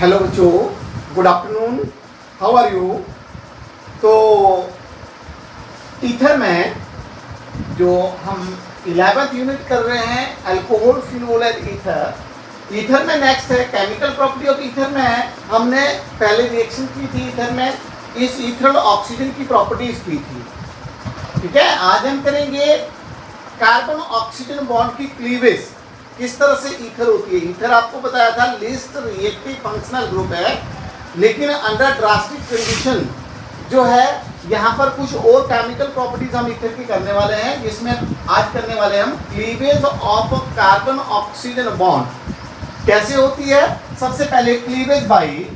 Hello बच्चों, good afternoon, how are you. तो ether में जो हम 11th यूनिट कर रहे हैं alcohol phenol and ether. Ether में नेक्स्ट है केमिकल प्रॉपर्टी ऑफ ईथर में हमने पहले रिएक्शन की थी। ईथर में इस ईथरल ऑक्सीजन की प्रॉपर्टीज की थी। ठीक है, आज हम करेंगे कार्बन ऑक्सीजन बॉन्ड की क्लीवेज, किस तरह से ईथर होती है। ईथर आपको बताया था लीस्ट रिएक्टिव फंक्शनल ग्रुप है, लेकिन अंडर ड्रास्टिक कंडीशन जो है यहाँ पर कुछ और केमिकल प्रॉपर्टीज हम ईथर की करने वाले हैं, जिसमें आज करने वाले हम cleavage of carbon oxygen bond कैसे होती है। सबसे पहले क्लीवेज बाई,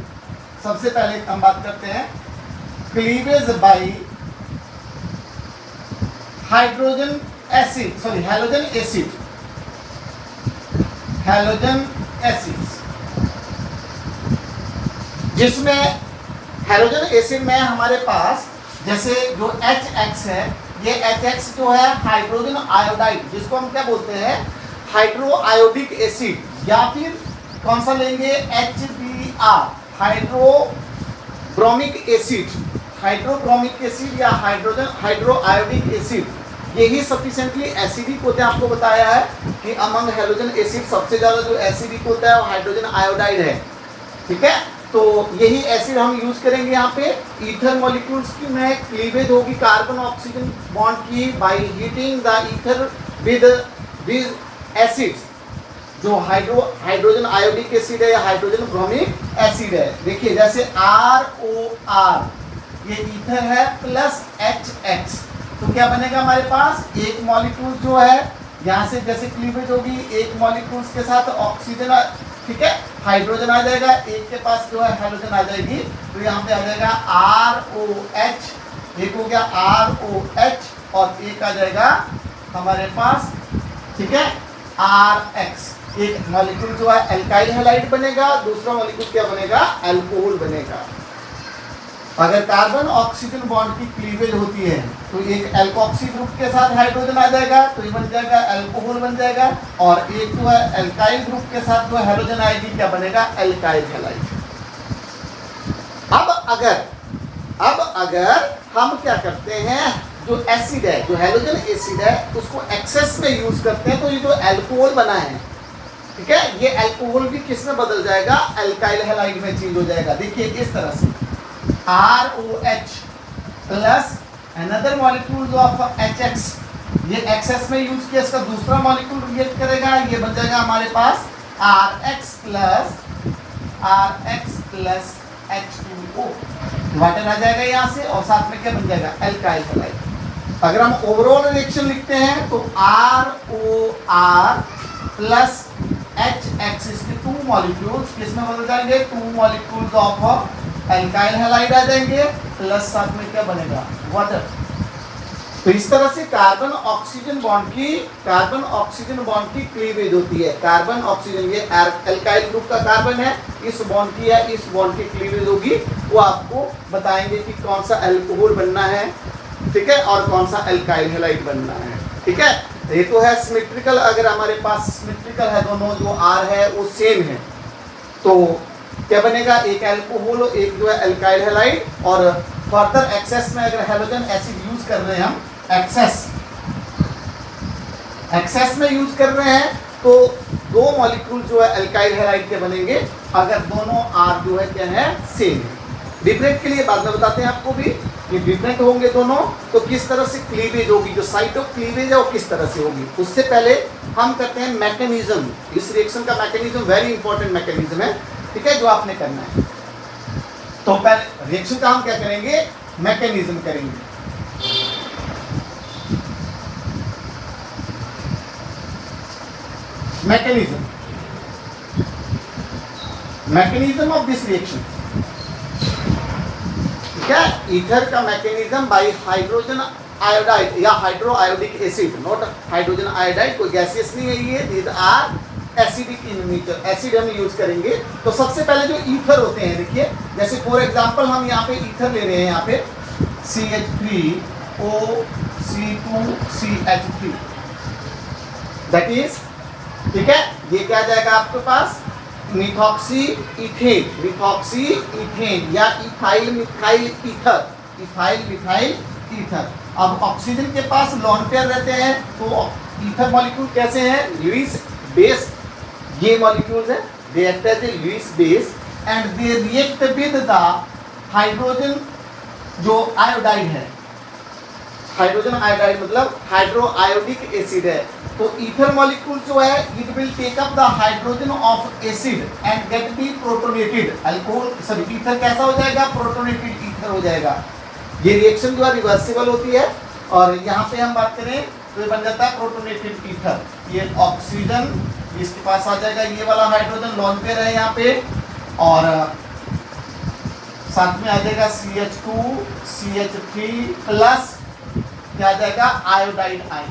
सबसे पहले हम बात करते हैं cleavage by hydrogen acid, sorry halogen acid, halogen acid, जिसमें हैलोजन एसिड में हमारे पास जैसे जो HX है, ये HX जो है हाइड्रोजन आयोडाइड, जिसको हम क्या बोलते हैं हाइड्रो आयोडिक एसिड, या फिर कौन सा लेंगे HBr hydrobromic acid, hydrobromic acid या हाइड्रो आयोडिक एसिड, यही सफिशिएंटली एसिडिक होते हैं। आपको बताया है कि अमंग हैलोजन एसिड सबसे ज्यादा जो एसिडिक होता है वो हाइड्रोजन आयोडाइड है। ठीक है, तो यही एसिड हम यूज करेंगे यहाँ पे। ईथर मॉलिक्यूल्स की में क्लीवेज होगी कार्बन ऑक्सीजन बॉन्ड की by heating the ether with this acids, जो हाइड्रोजन आयोडिक एसिड है या हाइड्रोजन ब्रोमिक एसिड है। देखिए जैसे ROR ये ईथर है प्लस HX, तो क्या बनेगा हमारे पास एक मॉलिक्यूल जो है यहाँ से जैसे क्लीवेज होगी, एक मॉलिक्यूल्स के साथ ऑक्सीजन, ठीक है, हाइड्रोजन आ जाएगा, एक के पास जो है हैलोजन आ जाएगी, तो यहाँ पे आ जाएगा ROH, एक हो गया ROH और एक आ जाएगा हमारे पास, ठीक है, RX। एक मॉलिक्यूल जो है एल्काइल हैलाइड बनेगा, दूसरा मॉलिक्यूल क्या बनेगा अल्कोहल बनेगा। अगर कार्बन ऑक्सीजन बॉन्ड की क्लीवेज होती है तो एक एल्कोक्सी ग्रुप के साथ हाइड्रोजन आ जाएगा, तो ये बन जाएगा अल्कोहल बन जाएगा, और एक जो है एल्काइल ग्रुप के साथ जो हैलोजन आएगी क्या बनेगा एल्काइल हैलाइड। अब अगर हम क्या करते हैं, जो एसिड है, जो हैलोजन एसिड है, उसको एक्सेस में यूज करते हैं, तो ये जो अल्कोहल बना है, ठीक है, ये अल्कोहल भी किस में बदल जाएगा एल्काइल हैलाइड में चेंज हो जाएगा। देखिए इस तरह से ROH plus another molecule of HX, ये एक्सेस में यूज किया, इसका दूसरा मॉलिक्यूल रिएक्ट करेगा, ये बन जाएगा हमारे पास RX प्लस H2O, वाटर आ जाएगा यहाँ से, और साथ में क्या बन जाएगा एल्काइल हैलाइड। अगर हम ओवरऑल रिएक्शन लिखते हैं तो ROR प्लस HX, इसके टू मॉलिक्यूल्स किस में बदल जाएंगे, two molecules of alkyl halide आ जाएंगे, प्लस साथ में क्या बनेगा वाटर। तो इस तरह से कार्बन ऑक्सीजन बॉन्ड की क्लीवेज होती है। कार्बन ऑक्सीजन, ये एल्काइल ग्रुप का कार्बन है, इस बॉन्ड की है, इस बॉन्ड की क्लीवेज होगी, वो आपको बताएंगे कि कौन सा अल्कोहल बनना है, ठीक है, और कौन सा एल्काइल हैलाइड बनना है। ठीक है, ये तो है सिमेट्रिकल। अगर हमारे पास सिमेट्रिकल है, दोनों जो R है वो सेम है, तो क्या बनेगा एक अल्कोहल और एक जो है एल्काइल हैलाइड। और फर्दर एक्सेस में अगर हैलोजन एसिड यूज कर रहे हैं हम, एक्सेस में यूज कर रहे हैं, तो दो मॉलिक्यूल जो है एल्काइल हैलाइड के बनेंगे, अगर दोनों R जो है क्या है सेम है। डिफरेंट के लिए बाद में बताते हैं आपको भी कि डिफरेंट होंगे दोनों, तो किस तरह से क्लीवेज होगी, जो साइट ऑफ क्लीवेज है वो किस तरह से होगी। उससे पहले हम करते हैं मैकेनिज्म। इस रिएक्शन का मैकेनिज्म वेरी इंपॉर्टेंट मैकेनिज्म है, ठीक है, जो आपने करना है। तो पहले रिएक्शन का हम क्या करेंगे, मैकेनिज्म करेंगे। मैकेनिज्म ऑफ दिस रिएक्शन, ठीक है, ईथर का मैकेनिज्म बाय हाइड्रोजन आयोडाइड या hydro iodic acid, not hydrogen iodide, कोई गैसियस नहीं है ये, these are acidic in nature, acid हम यूज करेंगे। तो सबसे पहले जो ईथर होते हैं, देखिए जैसे फॉर एग्जांपल हम यहाँ पे ईथर ले रहे हैं, यहाँ पे CH3OC2CH3, दैट इज, ठीक है, ये क्या आ जाएगा आपके पास मिथॉक्सी इथेन या ethyl methyl ether, ethyl methyl ether. अब ऑक्सीजन के पास लोन पेयर रहते हैं, तो ईथर मॉलिक्यूल कैसे हैं? लुईस बेस, ये मॉलिक्यूल्स हैं, they act as a Lewis base and they react with the hydrogen जो आयोडाइड है, हाइड्रोजन आयोडाइड मतलब हाइड्रो आयोडिक एसिड है। तो ईथर मॉलिक्यूल जो है it will take up the hydrogen of acid and get be protonated alcohol, sorry ether कैसा हो जाएगा? प्रोटोनेटेड ईथर हो जाएगा। ये रिएक्शन जो है रिवर्सिबल होती है, और यहाँ पे हम बात करें तो ये बन जाता है प्रोटोनेटेड ईथर। ये ऑक्सीजन इसके पास आ जाएगा, ये वाला हाइड्रोजन लोन पेयर है यहाँ पे, और साथ में आ जाएगा CH2 CH3 प्लस क्या आ जाएगा? Iodide ion.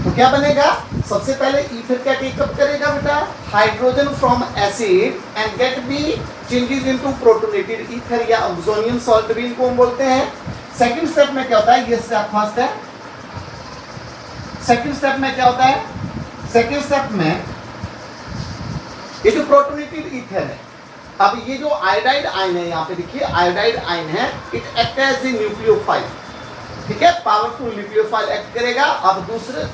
तो क्या बनेगा? सबसे पहले ईथर क्या टेकअप करेगा बेटा? Hydrogen from acid and get be changes into protonated ether या ऑक्सोनियम सॉल्ट भी इनको हम बोलते हैं। सेकंड स्टेप में क्या होता है? ये स्टेप फर्स्ट है। सेकंड स्टेप में क्या होता है? सेकंड स्टेप में ये जो प्रोटोनेटेड ईथर है, अब ये जो आयोडाइड आयन है, यहाँ पे देखिए आयोडाइड आयन है, it act as a nucleophile, ठीक है, पावरफुल न्यूक्लियोफाइल एक्ट करेगा। अब दूसरे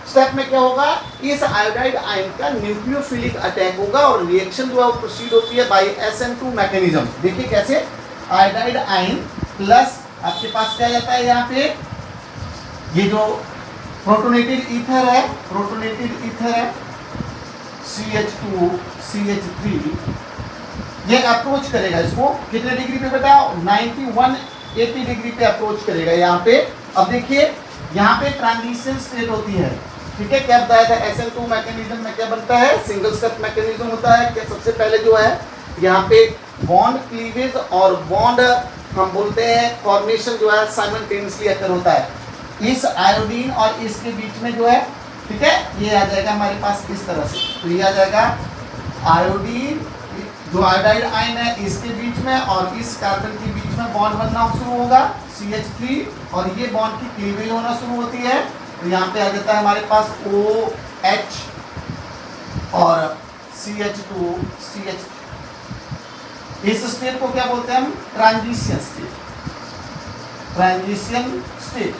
स्टेप में क्या होगा? इस आयोडाइड आयन का न्यूक्लियोफिलिक अटैक होगा और रिएक्शन जो है वो प्रोसीड होती है बाय SN2 मैकेनिज्म। देखिए कैसे? आयोडाइड आयन प्लस आपके पास क्या जाता है यहाँ पे? ये जो प्रोटोनेटेड ईथर है, प्रोटोनेटेड ईथर है CH2 CH3, ये अप्रोच करेगा इसको कितने डिग्री पे बताओ? 91-80 डिग्री पे अप्रोच करेगा यहाँ पे। अब देखिए यहाँ पे ट्रांजिशन स्टेट होती है, ठीक है। क्या बताया था? SN2 मैकेनिज्म में क्या बनता है? सिंगल स्टेप मैकेनिज्म होता है। क्या सबसे पहले जो है यहाँ पे बॉन्ड क्लीवेज और बॉन्ड हम बोलते हैं फॉर्मेशन जो है साइमल्टेनियसली अकर होता है इस आयोडीन और इसके बीच में जो है, ठीक है। ये आ जाएगा हमारे पास इस तरह से, तो ये आ जाएगा आयोडीन जो आयोडाइड आयन है इसके बीच में और इस कार्बन के बीच में बॉन्ड बनना शुरू होगा CH3 और ये बॉन्ड की क्लीवेज होना शुरू होती है। तो यहाँ पे आ जाता है हमारे पास OH और CH2 CH3। इस स्टेट को क्या बोलते हैं हम? Transition state, transition state,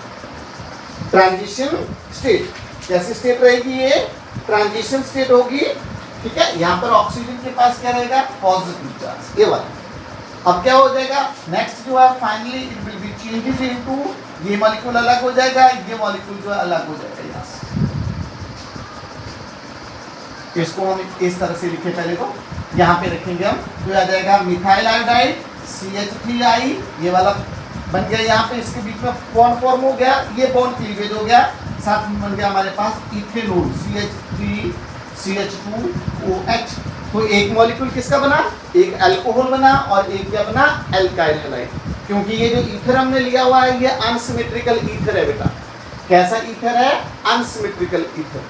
transition state. कैसी स्टेट रहेगी? ये ट्रांजिशन स्टेट होगी, ठीक है। यहाँ पर ऑक्सीजन के पास क्या रहेगा? पॉजिटिव चार्ज, ये वाला। अब क्या हो जाएगा? नेक्स्ट जो है finally it will be changes into, ये मॉलिक्यूल अलग हो जाएगा, ये मॉलिक्यूल जो है अलग हो जाएगा यहाँ से। इसको हम इस तरह से लिखे, पहले तो यहाँ पे रखेंगे हम, तो आ जाएगा मिथाइल आयोडाइड CH3I, ये वाला बन गया यहाँ पे, इसके बीच में बॉन्ड फॉर्म हो गया, ये बॉन्ड क्लीवेज हो गया, साथ में बन गया हमारे पास इथेनॉल CH3 CH2OH। तो एक मॉलिक्यूल किसका बना? एक अल्कोहल बना और एक क्या बना? Alkyl halide. क्योंकि ये जो ईथर हमने लिया हुआ है ये अनसिमेट्रिकल ईथर है बेटा। कैसा ईथर है? अनसिमेट्रिकल ईथर,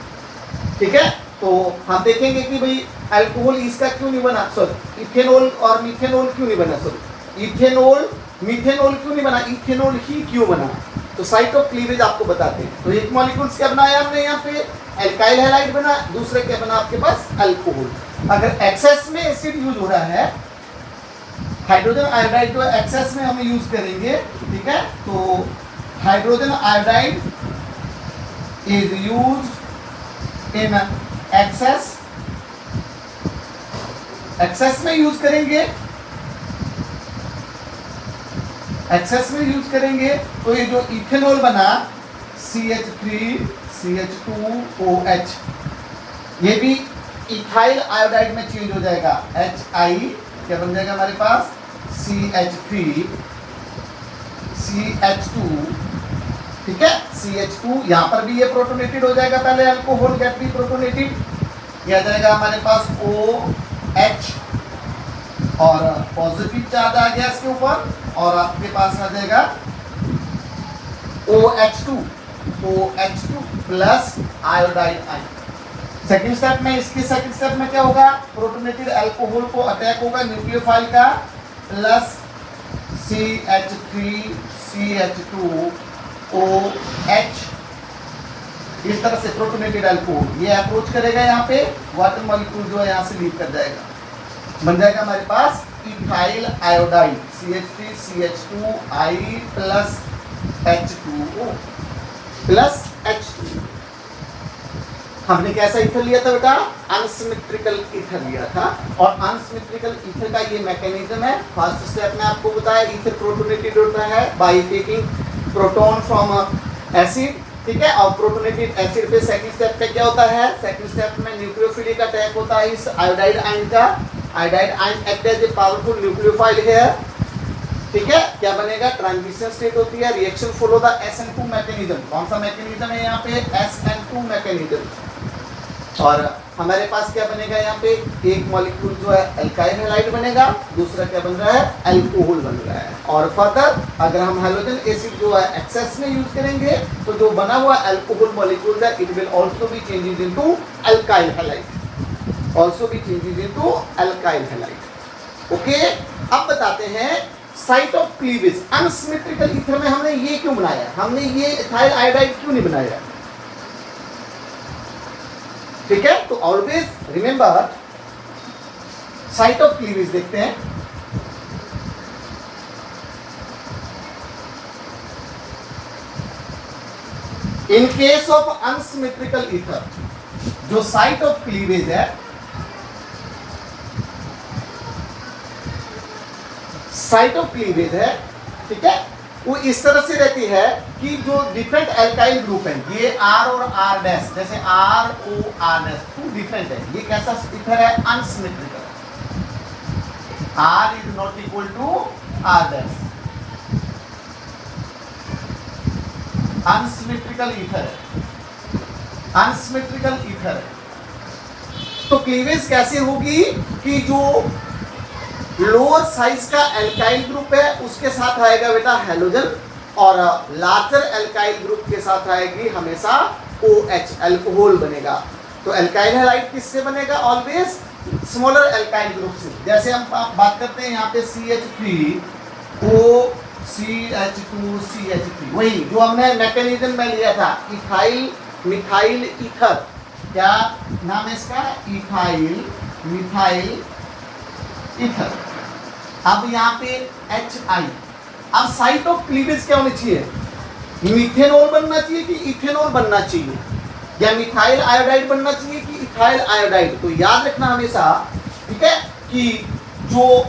ठीक है। तो हम देखेंगे कि भाई अल्कोहल इसका क्यों नहीं बना, सॉरी इथेनॉल और मिथेनॉल क्यों नहीं बना, सॉरी इथेनॉल मिथेनॉल क्यों नहीं बना, इथेनॉल ही क्यों बना। तो साइट ऑफ क्लीवेज आपको बताते हैं। तो एक मॉलिक्यूल्स क्या बनाया हमने यहाँ पे? एल्काइल हैलाइड बना, दूसरे क्या बना आपके पास? अल्कोहल। अगर एक्सेस में एसिड यूज हो रहा है, हाइड्रोजन आयोडाइड जो एक्सेस में हम यूज करेंगे, ठीक है। तो hydrogen iodide is use in excess, excess में यूज करेंगे, एक्सेस में यूज करेंगे। तो ये जो इथेनॉल बना CH3 CH2OH, ये भी इथाइल आयोडाइड में चेंज हो जाएगा, HI क्या बन जाएगा हमारे पास? CH3 CH2, ठीक है, CH2। यहाँ पर भी ये प्रोटोनेटेड हो जाएगा, पहले अल्कोहल गेट भी प्रोटोनेटेड, ये आ जाएगा हमारे पास OH और पॉजिटिव चार्ज आ गया इसके ऊपर, और आपके पास आ जाएगा OH2 plus iodide ion. Second step में, इसके सेकंड स्टेप में क्या होगा? प्रोटोनेटेड अल्कोहल को अटैक होगा न्यूक्लियोफाइल का, प्लस CH3 CH2OH, इस तरह से प्रोटोनेटेड अल्कोहल ये अप्रोच करेगा यहाँ पे, वाटर मॉलिक्यूल जो है यहाँ से लीव कर जाएगा, बन जाएगा हमारे पास ethyl iodide CH3CH2I plus H2O plus H2। हमने कैसा ईथर लिया था बेटा? अनसिमेट्रिकल ईथर लिया था, और अनसिमेट्रिकल ईथर का ये मैकेनिज्म है। फर्स्ट स्टेप में आपको बताया ईथर प्रोटोनेटेड होता है by taking proton from acid, ठीक है। और प्रोटोनेटेड एसिड पे सेकंड स्टेप पे क्या होता है? सेकंड स्टेप में न्यूक्लियोफिलिक अटैक होता है इस आयोडाइड आयन का। Iodide ion act as a powerful nucleophile है, ठीक है। क्या बनेगा? ट्रांजिशन स्टेट होती है, reaction follow the SN2 mechanism. कौन सा मैकेनिज्म है यहाँ पे? SN2 mechanism. और हमारे पास क्या बनेगा यहाँ पे? एक मॉलिक्यूल जो है एल्काइल हैलाइड बनेगा, दूसरा क्या बन रहा है? अल्कोहल बन रहा है। और फर्दर अगर हम हैलोजन एसिड जो है एक्सेस में यूज करेंगे तो जो बना हुआ अल्कोहल मॉलिक्यूल है it will also be changes into alkyl halide, also be changes into alkyl halide. Okay, अब बताते हैं site of cleavage. Unsymmetrical ether में हमने ये क्यों बनाया? हमने ये इथाइल आयोडाइड क्यों नहीं बनाया? ठीक है, तो always remember site of cleavage देखते हैं। In case of unsymmetrical ether जो साइट ऑफ क्लीवेज है, साइट ऑफ क्लीवेज है, ठीक है, वो इस तरह से रहती है कि जो डिफरेंट एल्काइल ग्रुप है, ये R और R डैश, जैसे ROR डैश टू डिफरेंट है। ये कैसा ईथर है? Unsymmetrical. R is not equal to R dash, unsymmetrical ether है, अनसिमेट्रिकल ईथर है। तो क्लीवेज कैसे होगी कि जो लोअर साइज का एल्काइल ग्रुप है उसके साथ आएगा बेटा हैलोजन, और लार्जर एल्काइल ग्रुप के साथ आएगी हमेशा OH, अल्कोहल बनेगा। तो एल्काइल हैलाइड किससे बनेगा? ऑलवेज स्मॉलर एल्काइल ग्रुप से। जैसे हम बात करते हैं यहाँ पे CH3O CH2CH3, वही जो हमने मैकेनिज्म में लिया था, इथाइल मिथाइल ईथर। क्या नाम है इसका? Ethyl methyl ether. अब यहाँ पे HI। अब साइट ऑफ क्लीवेज क्या होनी चाहिए? मिथेनॉल बनना चाहिए कि इथेनॉल बनना चाहिए, या मिथाइल आयोडाइड बनना चाहिए कि इथाइल आयोडाइड? तो याद रखना हमेशा, ठीक है, कि जो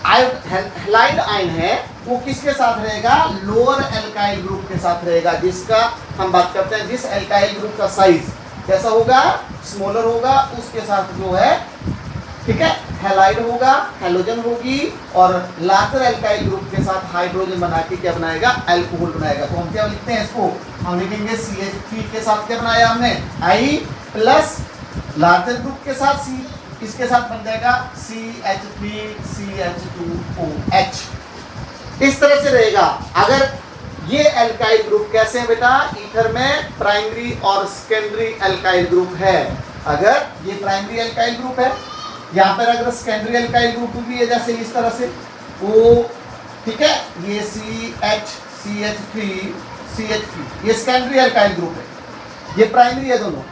हैलाइड आयन है वो किसके साथ रहेगा? लोअर एल्काइल ग्रुप के साथ रहेगा, जिसका हम बात करते हैं जिस एल्काइल ग्रुप का साइज कैसा होगा? स्मॉलर होगा, उसके साथ जो है, ठीक है, हैलाइड होगा, हैलोजन होगी, और लार्जर एल्काइल ग्रुप के साथ हाइड्रोजन बना के क्या बनाएगा? अल्कोहल बनाएगा। तो हम क्या लिखते हैं इसको? हम लिखेंगे CH3 के साथ क्या बनाया हमने? I प्लस लार्जर ग्रुप के साथ C, इसके साथ बन जाएगा CH3CH2OH। इस तरह से रहेगा। अगर ये एल्काइल ग्रुप कैसे है बेटा? ईथर में प्राइमरी और सेकेंडरी एल्काइल ग्रुप है। अगर ये प्राइमरी एल्काइल ग्रुप है, यहाँ पर अगर सेकेंडरी एल्काइल ग्रुप भी है जैसे इस तरह से O, ठीक है, ये CH3CH3 ये सेकेंडरी एल्काइल ग्रुप है, ये प्राइमरी है दोनों।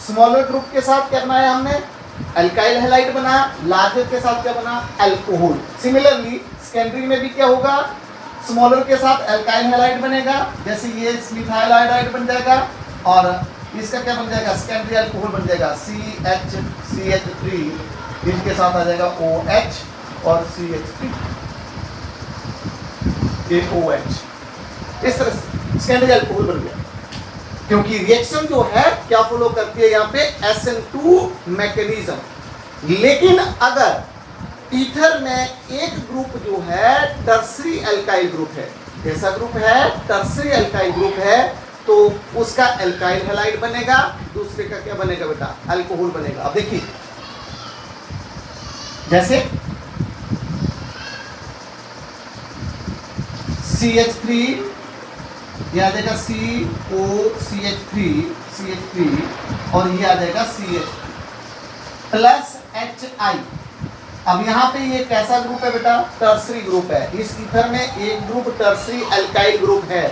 स्मॉलर ग्रुप के साथ क्या बनाया हमने? एल्काइल हैलाइड बनाया, लार्जर के साथ क्या बना? अल्कोहल। सिमिलरली सेकेंडरी में भी क्या होगा? स्मॉलर के साथ एल्काइल हैलाइड बनेगा, जैसे ये मिथाइल आयोडाइड बन जाएगा, और इसका क्या बन जाएगा? सेकेंडरी अल्कोहल बन जाएगा CH3, इसके साथ आ जाएगा OH और CH3OH। इस तरह से सेकेंडरी अल्कोहल बन गया, क्योंकि रिएक्शन जो है क्या फॉलो करती है यहाँ पे? SN2 mechanism. लेकिन अगर ईथर में एक ग्रुप जो है टर्सरी एल्काइल ग्रुप है, कैसा ग्रुप है? टर्सरी एल्काइल ग्रुप है, तो उसका एल्काइल हैलाइड बनेगा, दूसरे का क्या बनेगा बेटा? अल्कोहल बनेगा। अब देखिए जैसे CH3, ये आ जाएगा COCH3 और ये आ जाएगा CH प्लस HI। अब यहाँ पे ये कैसा ग्रुप है बेटा? टर्सरी ग्रुप है। इस ईथर में एक ग्रुप टर्सरी एल्काइल ग्रुप है,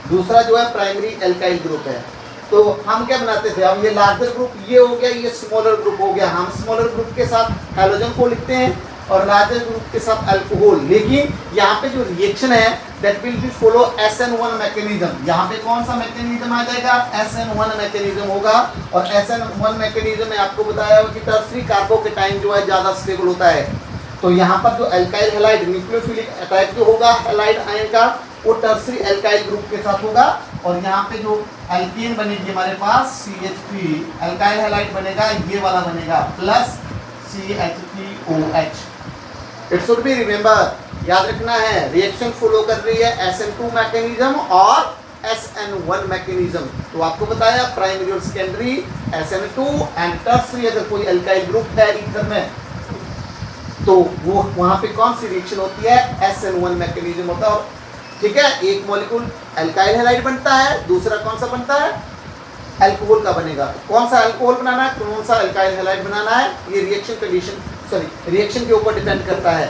दूसरा जो है प्राइमरी एल्काइल ग्रुप है। तो हम क्या बनाते थे, हम ये लार्जर ग्रुप ये हो गया, ये स्मॉलर ग्रुप हो गया, हम स्मॉलर ग्रुप के साथ हैलोजन को लिखते हैं और लार्जर ग्रुप के साथ अल्कोहल। लेकिन यहाँ पे जो रिएक्शन है that will be follow SN1 mechanism. यहाँ पे कौन सा मैकेनिज्म आ जाएगा, SN1 मैकेनिज्म होगा। और SN1 मैकेनिज्म में आपको बताया हो कि टर्सरी कार्बोकेटाइन जो है ज्यादा स्टेबल होता है। तो यहाँ पर जो एल्काइल हैलाइड न्यूक्लियोफिलिक अटैक जो होगा हैलाइड आयन का, वो टर्सरी एल्काइल ग्रुप के साथ होगा। और यहाँ पे जो एल्केन बनेगी हमारे पास CH3 एल्काइल हैलाइड बनेगा, ये वाला बनेगा plus CH3OH। It should be remember, याद रखना है, रिएक्शन फॉलो कर रही है SN2 मैकेनिज्म और SN1 मैकेनिज्म। तो आपको बताया प्राइमरी और सेकेंडरी SN2 एंड टर्सरी अगर कोई एल्काइल ग्रुप है ईथर में तो वो वहां पे कौन सी रिएक्शन होती है, SN1 मैकेनिज्म होता है। ठीक है, एक मॉलिक्यूल एल्काइल हैलाइड बनता है, दूसरा कौन सा बनता है, अल्कोहल का बनेगा। कौन सा अल्कोहल बनाना है, कौन सा एल्काइल हैलाइड बनाना है, ये रिएक्शन कंडीशन रिएक्शन के ऊपर डिपेंड करता है।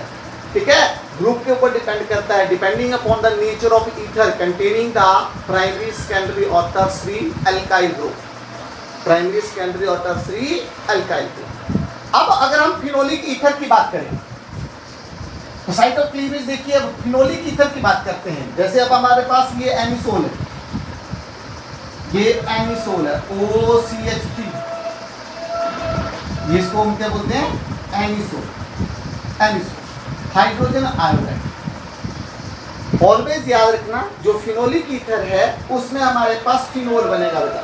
ठीक है, ग्रुप के ऊपर डिपेंड करता है, depending upon the nature of ether containing the primary secondary और tertiary alkyl group, primary secondary और टर्सरी एल्काइल ग्रुप। अब अगर हम फिनोलिक ईथर की बात करें तो साइट ऑफ क्लीवेज देखिए, फिनोलिक ईथर की बात करते हैं। जैसे अब हमारे पास ये एनिसोल है, ये एनिसोल है OCH3, इसको हम क्या बोलते हैं, anisole, anisole hydrogen iodide. Always याद रखना जो फिनोलिक ईथर है उसमें हमारे पास फिनोल बनेगा बेटा,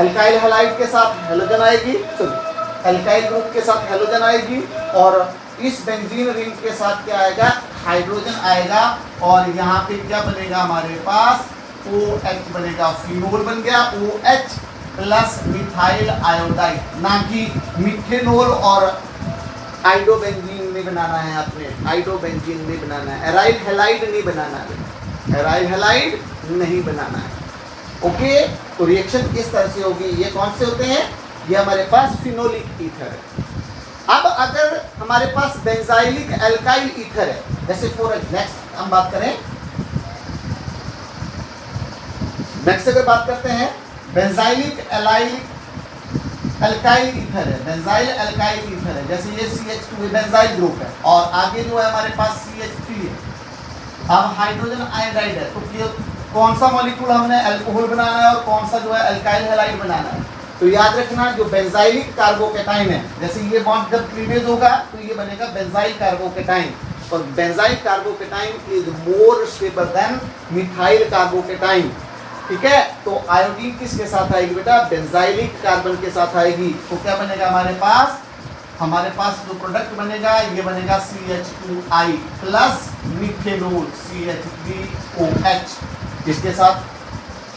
एल्काइल हैलाइड के साथ हेलोजन आएगी, सॉरी एल्काइल ग्रुप के साथ हेलोजन आएगी और इस बेंजीन रिंग के साथ क्या आएगा, हाइड्रोजन आएगा। और यहाँ पे क्या बनेगा हमारे पास, OH बनेगा, फिनोल बन गया OH प्लस मिथाइल आयोडाइड, ना कि मिथेनोल और आइडोबेंजीन नहीं बनाना है आपने, आइडोबेंजीन नहीं बनाना है, एराइल हैलाइड नहीं बनाना है, एराइल हैलाइड नहीं बनाना है। ओके, तो रिएक्शन इस तरह से होगी। ये कौन से होते हैं, ये हमारे पास फिनोलिक ईथर है। अब अगर हमारे पास बेंजाइलिक एल्काइल ईथर है, जैसे फॉर नेक्स्ट हम बात करें, नेक्स्ट अगर बात करते हैं बेंजाइलिक एल्काइल ईथर है, बेंजाइल एल्काइल ईथर है, जैसे ये CH2 बेंजाइल ग्रुप है और आगे जो है हमारे पास CH3 है। अब हाइड्रोजन आयोडाइड है, तो कौन सा मॉलिक्यूल हमने अल्कोहल बनाना है और कौन सा जो है एल्काइल हैलाइड बनाना है। तो याद रखना जो बेंजाइलिक कार्बोकेटाइन है, जैसे ये बॉन्ड जब क्लीवेज होगा तो ये बनेगा बेंजाइल कार्बोकेटाइन, और benzyl carbocation is more stable then methyl carbocation. ठीक है, तो आयोडीन किसके साथ आएगी बेटा, बेंजाइलिक कार्बन के साथ आएगी। तो क्या बनेगा हमारे पास जो प्रोडक्ट बनेगा ये बनेगा CH2I प्लस मिथेनोल CH3OH, जिसके साथ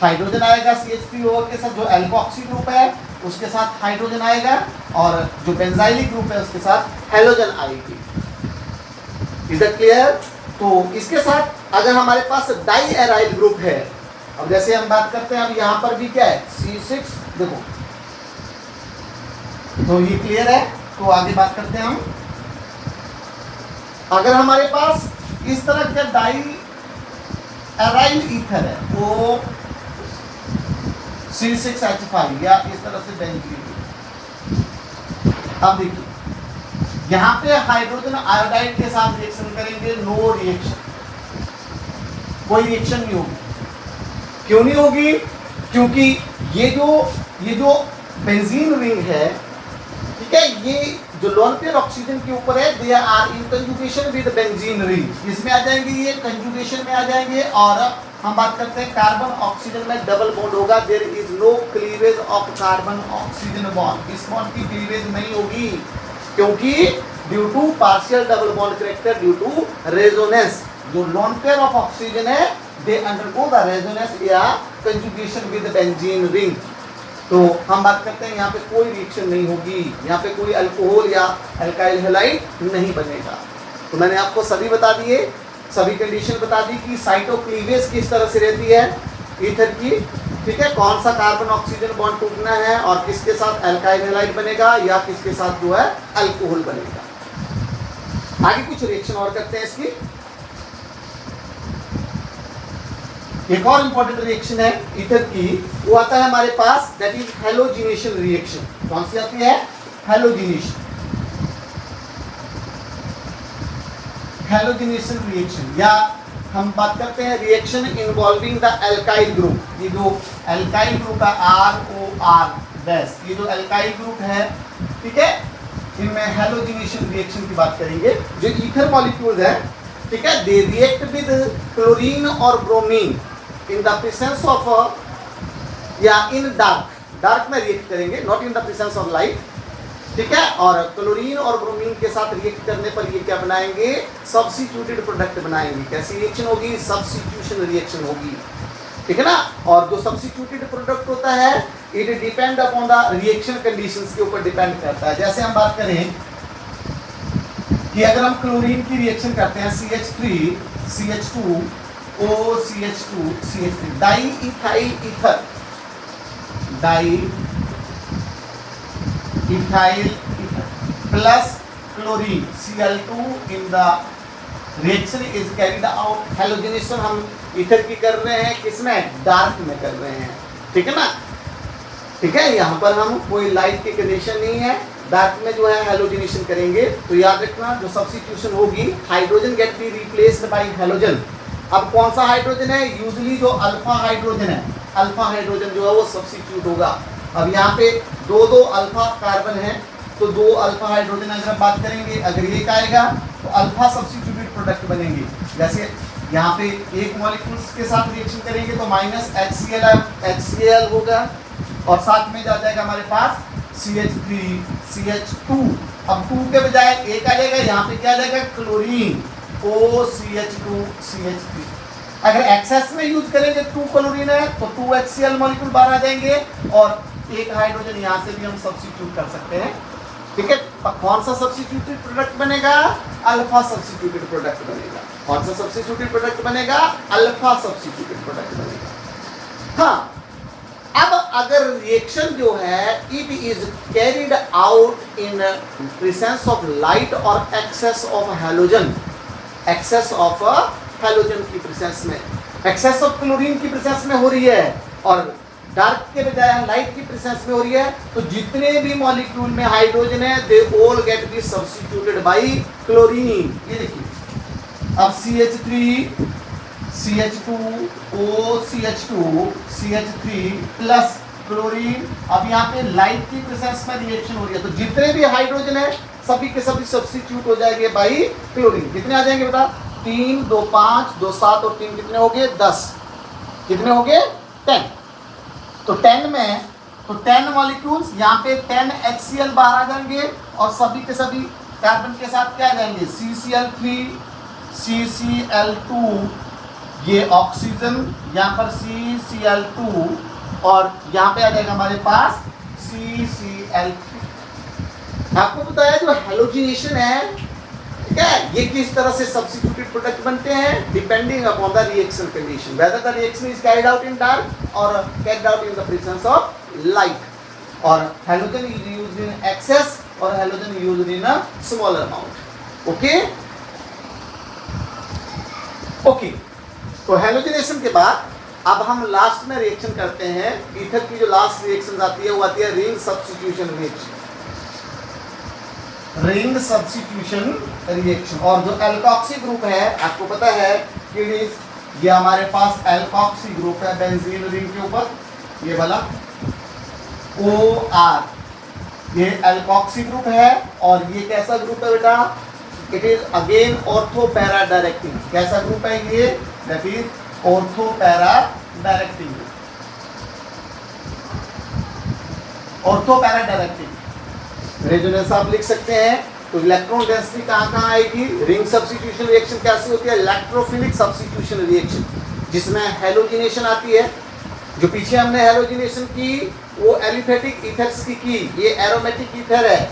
हाइड्रोजन आएगा CH3OH के साथ, जो एल्कोक्सी ग्रुप है उसके साथ हाइड्रोजन आएगा और जो बेंजाइलिक ग्रुप है उसके साथ हेलोजन आएगी। Is that clear. तो इसके साथ अगर हमारे पास डाई एराइल ग्रुप है, अब जैसे हम बात करते हैं, अब यहाँ पर भी क्या है C6, देखो तो ये क्लियर है। तो आगे बात करते हैं हम, अगर हमारे पास इस तरह का डाई एराइल ईथर है वो C6H5 या इस तरह से बेंजीन, अब देखिए यहाँ पे हाइड्रोजन आयोडाइड के साथ रिएक्शन करेंगे, नो रिएक्शन, कोई रिएक्शन नहीं होगी। क्यों नहीं होगी, क्योंकि ये जो बेंजीन रिंग है, ठीक है, ये जो लोन पेयर ऑक्सीजन के ऊपर है, they are in conjugation with benzene ring, इसमें आ जाएंगे, ये कंजुगेशन में आ जाएंगे। और हम बात करते हैं कार्बन ऑक्सीजन में डबल बॉन्ड होगा, there is no cleavage of carbon oxygen bond, इस बॉन्ड की क्लीवेज नहीं होगी, क्योंकि due to partial double bond character, due to resonance, जो लोन पेयर ऑफ ऑक्सीजन है दे अंडरगो द रेजोनेंस या कंजुगेशन विद बेंजीन रिंग। तो हम बात करते हैं यहाँ पे कोई रिएक्शन नहीं होगी, यहाँ पे कोई अल्कोहल या अल्काइल हैलाइड नहीं बनेगा। तो मैंने आपको सभी बता दिए, सभी कंडीशन बता दी कि साइट ऑफ क्लीवेज किस तरह से रहती है ईथर की। ठीक है, कौन सा कार्बन ऑक्सीजन बॉन्ड टूटना है और किसके साथ अल्काइल हैलाइड बनेगा या किसके साथ जो है अल्कोहल बनेगा। आगे कुछ रिएक्शन और करते हैं इसकी। एक और इंपॉर्टेंट रिएक्शन है ईथर की, वो आता है हमारे पास, दैट इज हैलोजिनेशन रिएक्शन। कौन सी आती है? हैलोजिनेशन। हैलोजिनेशन रिएक्शन, या हम बात करते हैं reaction involving the alkyl group. ये जो एल्काइल ग्रुप है ROR डैश, ये जो एल्काइल ग्रुप है, ठीक है, इनमें हैलोजिनेशन रिएक्शन की बात करेंगे। जो ईथर मॉलिक्यूल्स है, ठीक है, दे रिएक्ट विद क्लोरीन और bromine in the presence of, या इन डार्क में रिएक्ट करेंगे, not in the presence of light, ठीक है। और क्लोरीन और ब्रोमीन के साथ रिएक्ट करने पर ये क्या बनाएंगे? सब्स्टिट्यूटेड प्रोडक्ट बनाएंगे। कैसी रिएक्शन होगी? सब्स्टिट्यूशन रिएक्शन होगी, ठीक है ना। और जो सब्स्टिट्यूटेड प्रोडक्ट होता है, it depend upon the reaction conditions के ऊपर डिपेंड करता है। जैसे हम बात करें कि अगर हम क्लोरीन की रिएक्शन करते हैं, CH3 CH2 OCH2 CH3, di ethyl ether, di ethyl plus chlorine Cl2 in the reaction is carried out. Halogenation हम ईथर की कर रहे हैं, किसमें? डार्क में कर रहे हैं, ठीक है ना। ठीक है, यहाँ पर हम कोई लाइट की कंडीशन नहीं है, डार्क में जो है हैलोजिनेशन करेंगे। तो याद रखना, जो सब्स्टिट्यूशन होगी, hydrogen get be replaced by halogen. अब कौन सा हाइड्रोजन है? यूजुअली जो अल्फा हाइड्रोजन है, अल्फा हाइड्रोजन जो है वो सब्स्टिट्यूट होगा। अब यहाँ पे दो अल्फा कार्बन है, तो 2 अल्फा हाइड्रोजन अगर हम बात करेंगे, अगर ये आएगा तो अल्फा सब्स्टिट्यूटेड प्रोडक्ट बनेंगे। जैसे यहाँ पे एक मॉलिक्यूल्स के साथ रिएक्शन करेंगे तो माइनस HCl होगा, और साथ में जा जाएगा हमारे पास CH3 CH2। अब 2 के बजाय एक आ जाएगा, यहाँ पे क्या आ जाएगा? Chlorine OCH2 CH3। अगर एक्सेस में यूज करेंगे 2 क्लोरीन है तो 2 HCl मॉलिक्यूल बाहर आ जाएंगे, और एक हाइड्रोजन यहाँ से भी हम सब्स्टिट्यूट कर सकते हैं, ठीक है। कौन सा सब्स्टिट्यूटेड प्रोडक्ट बनेगा? अल्फा सब्स्टिट्यूटेड प्रोडक्ट बनेगा। कौन सा सब्स्टिट्यूटेड प्रोडक्ट बनेगा? अल्फा सब्स्टिट्यूटेड प्रोडक्ट बनेगा। हाँ, अब अगर रिएक्शन जो है it is carried out in presence of light और excess of halogen, excess of halogen की प्रेजेंस में, एक्सेस ऑफ क्लोरीन की प्रेजेंस में हो रही है, और डार्क के बजाय लाइट की प्रेजेंस में हो रही है, तो जितने भी मॉलिक्यूल में हाइड्रोजन है, they all get be substituted by chlorine. ये देखिए, अब CH3 CH2 OCH2 CH3 plus chlorine, अब यहाँ पे लाइट की प्रेजेंस में रिएक्शन हो रही है, तो जितने भी हाइड्रोजन है सभी के सभी सब्स्टिट्यूट हो जाएंगे बाय क्लोरीन। कितने आ जाएंगे बेटा? 3 2 5 2 7 और 3 कितने हो गए? 10। कितने हो गए? 10। तो 10 में, तो 10 मॉलिक्यूल्स, यहाँ पे 10 HCl बाहर आ जाएंगे, और सभी के सभी कार्बन के साथ क्या आ जाएंगे? CCl3 CCl2, ये ऑक्सीजन, यहाँ पर CCl2, और यहाँ पे आ जाएगा हमारे पास CCl3। आपको बताया जो हैलोजिनेशन है, ठीक है, ये किस तरह से सब्स्टिट्यूटेड प्रोडक्ट बनते हैं, depending upon the reaction condition, whether the reaction is carried out in dark और carried out in the presence of light. और halogen is used in excess और halogen used in a smaller amount. Okay okay, तो halogenation के बाद अब हम last में reaction करते हैं। ईथर की जो लास्ट रिएक्शन आती है वो आती है ring substitution reaction, ring substitution reaction. और जो एल्कोक्सी ग्रुप है, आपको पता है कि ये हमारे पास एल्कोक्सी ग्रुप है बेंजीन रिंग के ऊपर, ये वाला OR, ये एल्कोक्सी ग्रुप है। और ये कैसा ग्रुप है बेटा? It is again ortho para directing. कैसा ग्रुप है ये? That is ortho para directing, ortho para directing. Resonance आप लिख सकते हैं। तो इलेक्ट्रॉन डेंसिटी कहाँ आएगी? रिंग सब्स्टिट्यूशन रिएक्शन कैसी होती है? इलेक्ट्रोफिलिक सब्स्टिट्यूशन रिएक्शन, जिसमें हैलोजिनेशन आती है। जो पीछे हमने हैलोजिनेशन की वो एलिफेटिक ईथर्स की, ये एरोमेटिक ईथर है,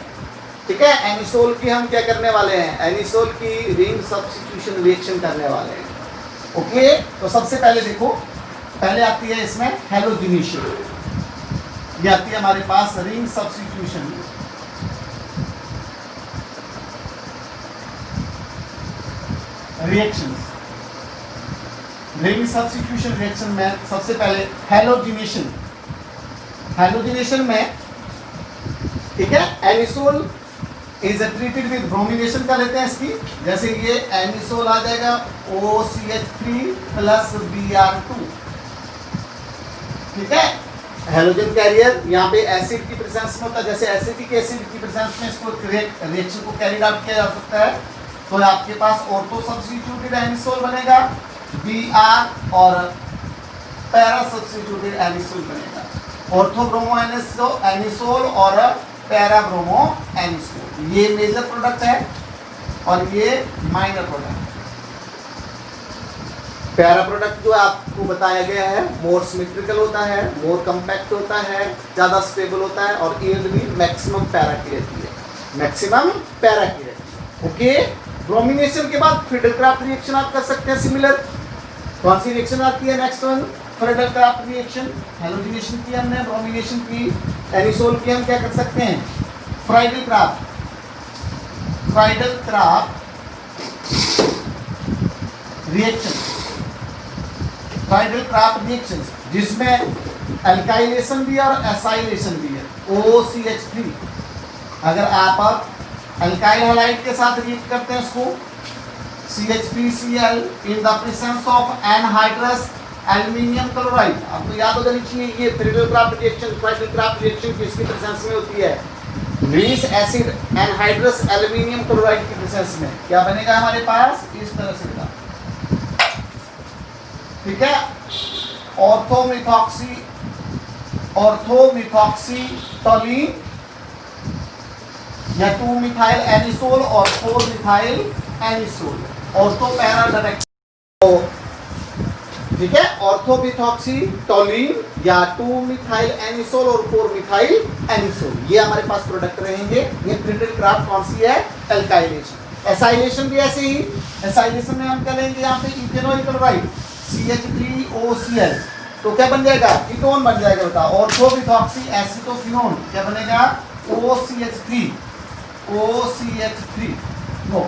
ठीक है। एनिसोल की हम क्या करने वाले हैं? एनिसोल की रिंग सब्स्टिट्यूशन रिएक्शन करने वाले हैं। ओके, तो सबसे पहले देखो, पहले आती है इसमें हैलोजिनेशन, ये आती है हमारे पास रिंग सब्स्टिट्यूशन रिएक्शंस। रेमी सब्स्टिट्यूशन रिएक्शन में सबसे पहले हैलोजिनेशन, हैलोजिनेशन में ठीक है anisole is treated with bromination कर लेते हैं इसकी, जैसे ये एनिसोल आ जाएगा OCH3 प्लस Br2, ठीक है। हेलोजन कैरियर यहाँ पे एसिड की प्रेजेंस में होता है, जैसे एसिटिक एसिड की प्रेजेंस में इसको रिएक्शन को कैरी आउट किया जा सकता है, तो आपके पास ऑर्थो सब्स्टिट्यूटेड एनिसोल बनेगा Br और पैरा सब्स्टिट्यूटेड एनिसोल बनेगा, ऑर्थो ब्रोमो एनिसोल और पैरा ब्रोमो एनिसोल। ये मेजर प्रोडक्ट है और ये माइनर प्रोडक्ट। पैरा प्रोडक्ट जो आपको बताया गया है मोर सिमेट्रिकल होता है, मोर कम्पैक्ट होता है, ज़्यादा स्टेबल होता है और यील्ड भी मैक्सिमम पैरा की रहती है, मैक्सिमम पैरा की रहती है। ओके, ब्रोमिनेशन के बाद फ्रीडल-क्राफ्ट रिएक्शन आप कर सकते हैं सिमिलर। कौन सी रिएक्शन आती है next one? Friedel-Crafts reaction. Halogenation की हमने, ब्रोमिनेशन की, एनिसोल की, हम क्या कर सकते हैं Friedl-craft, Friedl-craft reaction, Friedel Crafts reaction जिसमें एल्काइलेशन भी है और एसाइलेशन भी है, OCH3। अगर आप अल्काइल हैलाइड के साथ रिएक्ट करते हैं इसको CH3Cl in the presence of anhydrous aluminium chloride, आपको याद हो जानी चाहिए ये फ्रीडल-क्राफ्ट रिएक्शन, फ्राइडल-क्राफ्ट रिएक्शन किसकी प्रेजेंस में होती है? ग्रीस एसिड एनहाइड्रस एल्युमिनियम क्लोराइड की प्रेजेंस में क्या बनेगा हमारे पास? इस तरह से बनेगा, ठीक है। ऑर्थोमिथॉक्सीटोलिन या 2-मिथाइल एनिसोल और 4-मिथाइल एनिसोल, ऑर्थो पैरा डायरेक्ट, ठीक है। ऑर्थोमिथॉक्सीटोलिन या 2-मिथाइल एनिसोल और 4-मिथाइल एनिसोल, ये हमारे पास प्रोडक्ट रहेंगे। ये फ्रीडल-क्राफ्ट कौन सी है? एल्काइलेशन। एसाइलेशन भी ऐसे ही, एसाइलेशन में हम क्या लेंगे यहाँ पे इथेनॉल क्लोराइड CH3OCl, तो क्या बन जाएगा? कीटोन बन जाएगा बेटा। ऑर्थोमिथॉक्सी एसीटोफिनोन क्या बनेगा? OCH3 नो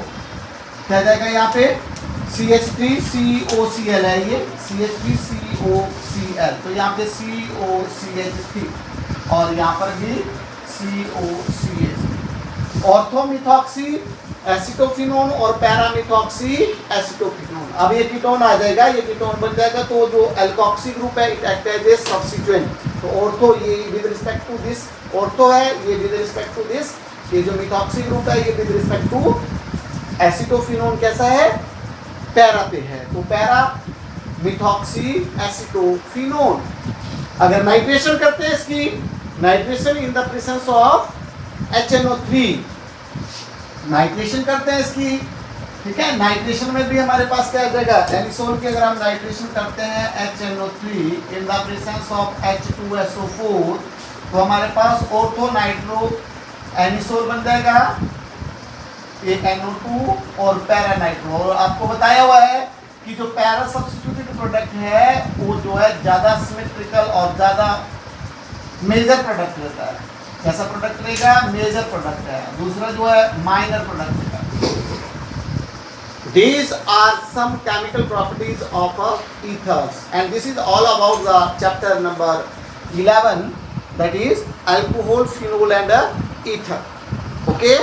क्या जाएगा यहाँ पे? CH3COCl है, ये CH3COCl, तो यहाँ पे COCH3 और यहाँ पर भी COCH3। ऑर्थोमिथॉक्सी एसीटोफिनोन और पैरामिथॉक्सी एसीटोफिनोन, अब ये कीटोन आ जाएगा, ये कीटोन बन जाएगा, तो जो एल्कोक्सी ग्रुप है it act as a substituent, तो ऑर्थो ये with respect to this ortho है, ये विद रिस्पेक्ट टू दिस, ये जो मिथॉक्सी ग्रुप है ये विद रिस्पेक्ट टू एसीटोफिनोन कैसा है? पैरा पे है, तो पैरा मिथॉक्सी एसीटोफिनोन। अगर नाइट्रेशन करते हैं इसकी, nitration in the presence of HNO3, nitration करते हैं इसकी, ठीक है। नाइट्रेशन में भी हमारे पास क्या आ जाएगा? एनिसोल की अगर हम नाइट्रेशन करते हैं HNO3 in the presence of H2SO4, तो हमारे पास ऑर्थो नाइट्रो एनिसोल बन जाएगा, एक NO2 और पैरा नाइट्रो। और आपको बताया हुआ है कि जो पैरा सब्स्टिट्यूटेड प्रोडक्ट है वो जो है ज़्यादा सिमेट्रिकल और ज़्यादा मेजर प्रोडक्ट रहता है। कैसा प्रोडक्ट रहेगा? मेजर प्रोडक्ट है। दूसरा जो है माइनर प्रोडक्ट है। These are some chemical properties of ethers, and this is all about the chapter number 11, that is alcohol, phenol and ether. Okay.